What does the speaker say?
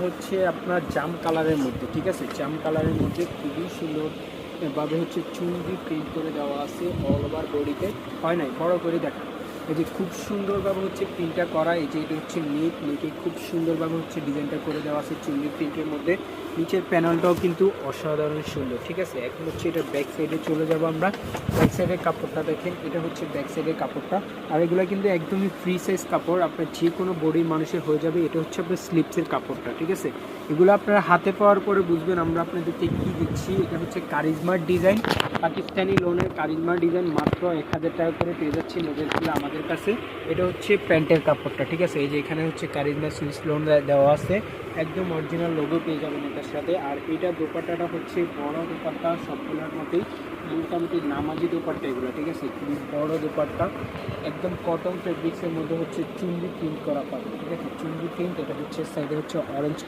হচ্ছে আপনার জাম কালারের মধ্যে, ঠিক আছে, জাম কালারের মধ্যে খুবই সুন্দরভাবে হচ্ছে চুনরি প্রিন্ট করে দেওয়া আছে অল ওভার বডিতে। হয় নাই বড় করে দেখা, এই যে খুব সুন্দরভাবে হচ্ছে প্রিন্টটা করা। এই যে এটা হচ্ছে নেকে খুব সুন্দরভাবে হচ্ছে ডিজাইনটা করে দেওয়া আছে চুনরি প্রিন্টের মধ্যে। নিচের প্যানেলটাও কিন্তু অসাধারণ সুন্দর, ঠিক আছে। এখন হচ্ছে এটা ব্যাক সাইডে চলে যাব আমরা। ব্যাক সাইডের কাপড়টা দেখেন, এটা হচ্ছে ব্যাক সাইডের কাপড়টা। আর এগুলো কিন্তু একদমই ফ্রি সাইজ কাপড়, আপনার যে কোনো বডির মানুষের হয়ে যাবে। এটা হচ্ছে আপনার স্লিপসের কাপড়টা, ঠিক আছে। এগুলো আপনারা হাতে পাওয়ার পরে বুঝবেন আমরা আপনাদেরকে কী দিচ্ছি। এটা হচ্ছে কারিজমার ডিজাইন, পাকিস্তানি লোনের কারিজমার ডিজাইন, মাত্র 1000 টাকা করে পেয়ে যাচ্ছি মডেলগুলো আমাদের কাছে। এটা হচ্ছে প্যান্টের কাপড়টা, ঠিক আছে। এই যে এখানে হচ্ছে কারিজমা সুইস লোন দেওয়া আছে, একদম অরিজিনাল লোগো পেয়ে যাবেন এটার সাথে। আর এটা দোপাট্টাটা হচ্ছে বড় দোপাট্টা, সবগুলোর মতোই মোটামুটি নামাজি দোপাট্টা এগুলো, ঠিক আছে। খুবই বড় দোপাট্টা, একদম কটন ফেব্রিক্সের মধ্যে হচ্ছে চুনরি প্রিন্ট করা পাবে, ঠিক আছে। চুনরি প্রিন্ট, এটা হচ্ছে সাইডে হচ্ছে অরেঞ্জ